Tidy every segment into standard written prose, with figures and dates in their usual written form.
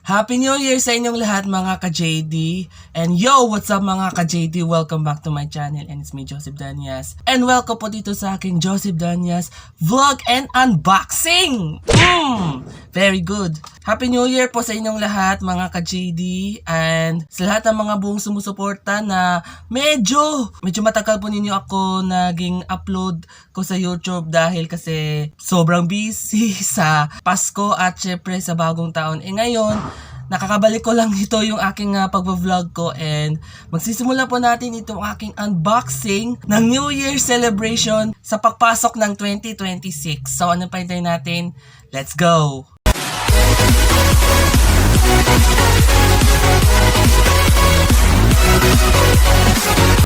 Happy New Year sa inyong lahat mga ka-JD. And yo, what's up mga ka-JD? Welcome back to my channel and it's me, Joseph Danyas. And welcome po dito sa aking Joseph Danyas Vlog and Unboxing! Very good. Happy New Year po sa inyong lahat mga ka-JD. And sa lahat ng mga buong sumusuporta na medyo matagal po ninyo ako naging upload ko sa YouTube dahil kasi sobrang busy sa Pasko at syempre sa bagong taon. Ngayon, nakakabalik ko lang ito yung aking pag-vlog ko and magsisimula po natin itong aking unboxing ng New Year celebration sa pagpasok ng 2026. So ano pa hintayin natin? Let's go!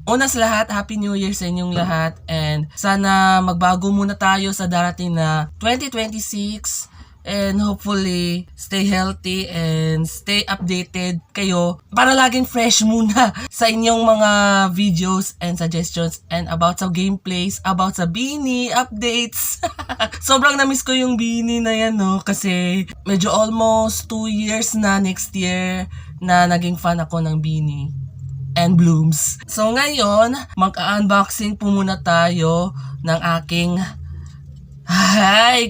Una sa lahat, Happy New Year sa inyong lahat and sana magbago muna tayo sa darating na 2026 and hopefully stay healthy and stay updated kayo para laging fresh muna sa inyong mga videos and suggestions and about sa gameplays, about sa Beanie updates. Sobrang na-miss ko yung Beanie na yan, no? Kasi medyo almost 2 years na next year na naging fan ako ng Beanie and Blooms. So ngayon, mag-unboxing po muna tayo ng aking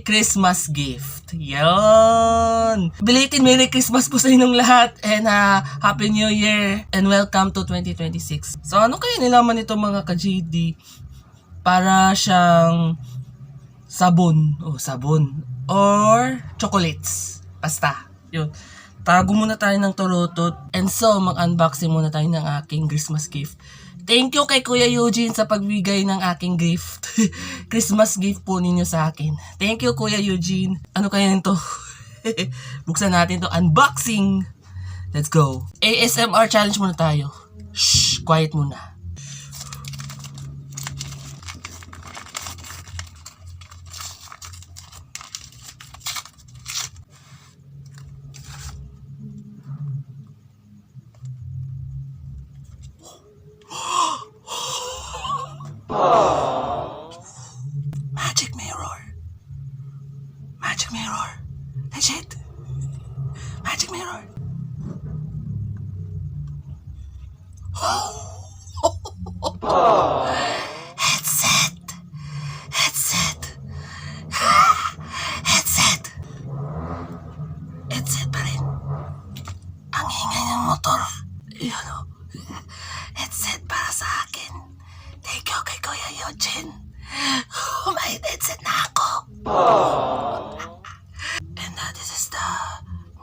Christmas gift. Yon! Belated Merry Christmas po sa inyong lahat and Happy New Year and welcome to 2026. So ano kaya nilaman nito mga ka-JD? Para siyang sabon or chocolates. Basta, yun. Tago muna tayo ng turutot and so mag-unboxing muna tayo ng aking Christmas gift. Thank you kay Kuya Eugene sa pagbigay ng aking gift. Christmas gift po ninyo sa akin. Thank you Kuya Eugene. Ano kaya nito? Buksan natin to. Unboxing! Let's go. ASMR challenge muna tayo. Shh! Quiet muna. Magic mirror. Magic mirror. Legit. Magic mirror. Headset. Headset. Headset. Headset pa rin. Ang ingay ng motor. Yun o. Headset para sa akin. Thank you kay Kuya Eugene. May headset na ako. And this is the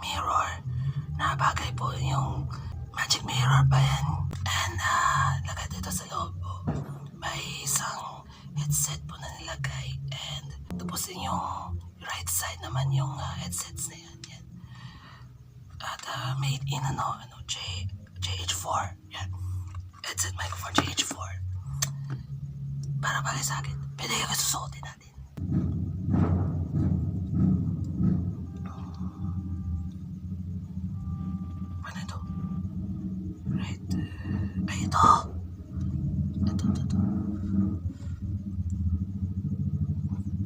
mirror. Nabagay po yung magic mirror pa yan. And lagay dito sa loob po. May isang headset po na nilagay. And tapos yung right side naman yung headsets na yan. At made in JH4. Yan. Headset microphone JH4. Para bagay sa akin. Pwede yung susuotin natin. Ano ito? Right. Ay, ito. Ito.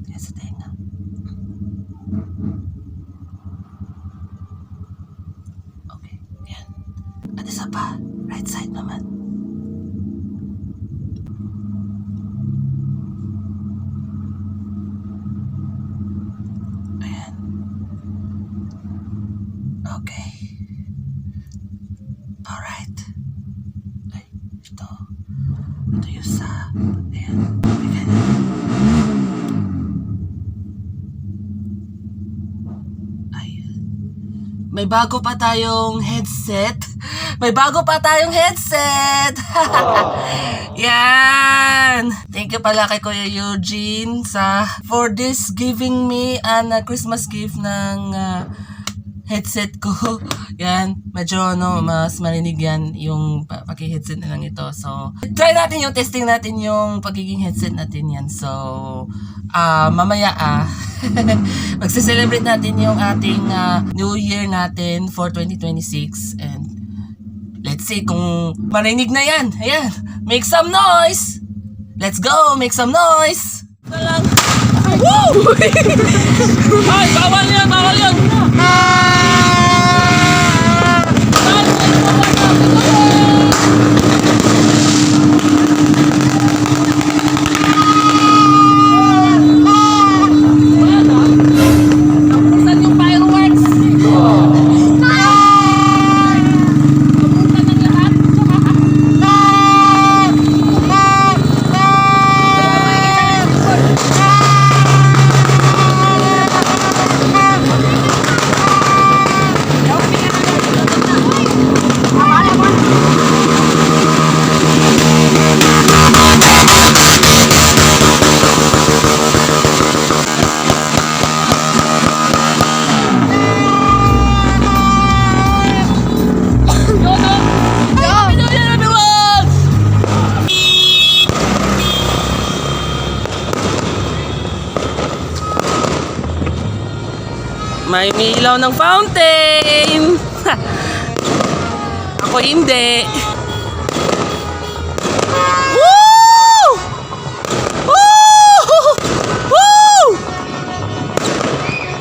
Yan sa tenga. Okay. Yan. At isa pa. Right side naman. Okay. Alright. Ay, ito yung sa... Ayan. Ayan. May bago pa tayong headset. Yan! Thank you pala kay Kuya Eugene for this giving me an Christmas gift ng headset ko. Yan, medyo mas marinig yan yung paki-headset na lang ito. So, try natin yung testing natin yung pagiging headset natin yan. So, mamaya magse-celebrate natin yung ating New Year natin for 2026 and let's see kung marinig na yan. Ayan, make some noise! Let's go, make some noise! Woo! Ay, bawal yan! May umiilaw ng fountain! Ako hindi. Woo! Woo! Woo!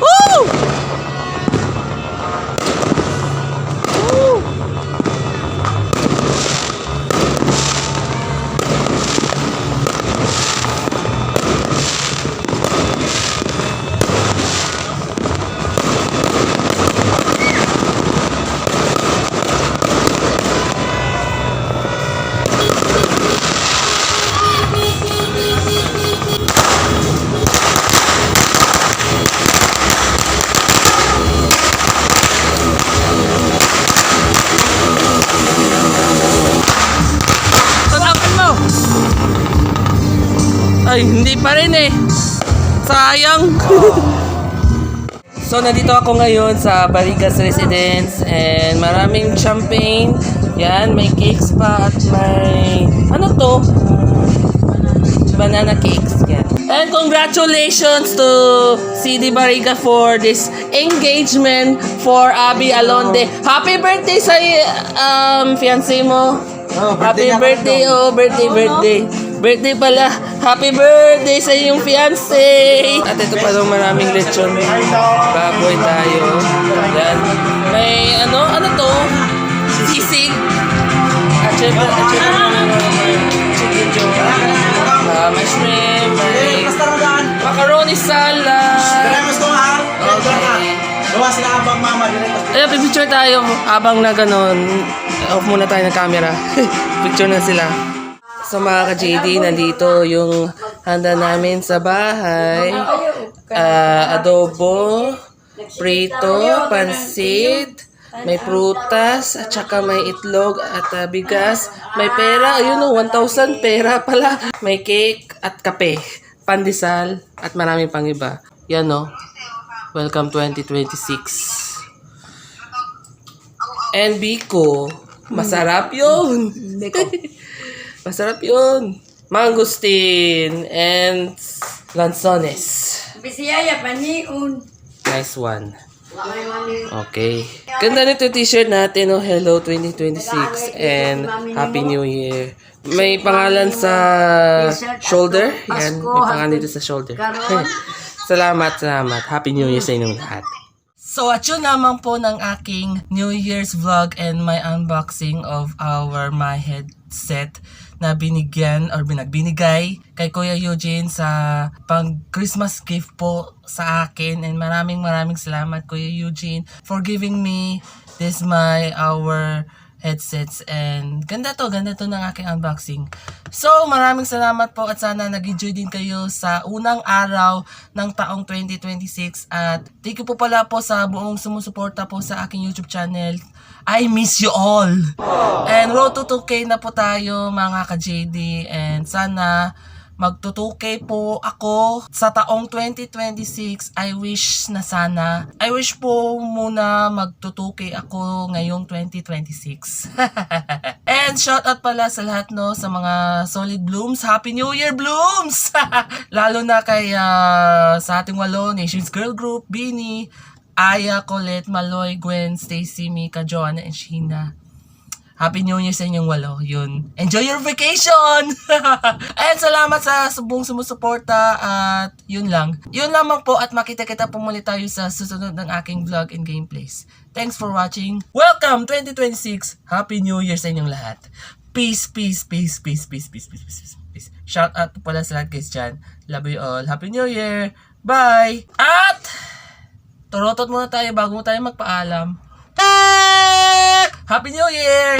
Woo! Woo! Tanapan mo! Ay, hindi pa rin eh. Sayang. So, nandito ako ngayon sa Barigas Residence and maraming champagne. Yan, may cakes pa at may... Ano to? Banana cakes. Yan. And congratulations to CD Bariga for this engagement for Abby Alonde. Happy birthday sa fiancé mo. Oh, Happy birthday, birthday nga birthday. Birthday pala. Happy birthday sa iyong fiancé. At ito pa daw maraming lechon. Baboy tayo. Yan. May ano to? Sisig. At syempre, chicken joe. May shrimp. May macaroni salad. Ay, picture tayo habang na ganun. Off muna tayo ng camera. Picture na sila. So mga ka-JD, nandito yung handa namin sa bahay. Adobo, prito, pansit, may prutas, at saka may itlog at bigas. May pera, ayun o, 1,000 pera pala. May cake at kape, pandesal, at maraming pang iba. Yan o. Welcome 2026. And Biko, masarap yun. Masarap yun. Mangustin and lanzones. Bisaya paniun. Nice one. Okay. Ganda nito yung t-shirt natin, oh. Hello 2026 and Happy New Year. May pangalan sa shoulder. Yan, may pangalan dito sa shoulder. Salamat. Happy New Year sa inyong lahat. So at yun naman po ng aking New Year's vlog and my unboxing of my headset na binigyan or binagbinigay kay Kuya Eugene sa pang Christmas gift po sa akin, and maraming salamat Kuya Eugene for giving me this our headsets, and ganda to ng aking unboxing. So maraming salamat po at sana nag-enjoy din kayo sa unang araw ng taong 2026, at thank you po pala po sa buong sumusuporta po sa aking YouTube channel. I miss you all. And road to 2K na po tayo mga ka-JD, and sana magto-2K po ako sa taong 2026. I wish po muna magto-2K ako ngayong 2026. And shout out pala sa lahat sa mga solid blooms. Happy New Year blooms! Lalo na kay sa ating 8 Nations Girl Group, Bini, Aya, Colette, Maloy, Gwen, Stacy, Mika, Joanna, and Sheena. Happy New Year sa inyong 8. Yun. Enjoy your vacation! And salamat sa buong sumusuporta. At yun lang. Yun lamang po, at makita-kita po muli tayo sa susunod ng aking vlog and gameplays. Thanks for watching. Welcome 2026. Happy New Year sa inyong lahat. Peace. Shout out po pala sa lahat guys dyan. Love you all. Happy New Year. Bye! At turotot muna tayo bago tayo magpaalam. Happy New Year!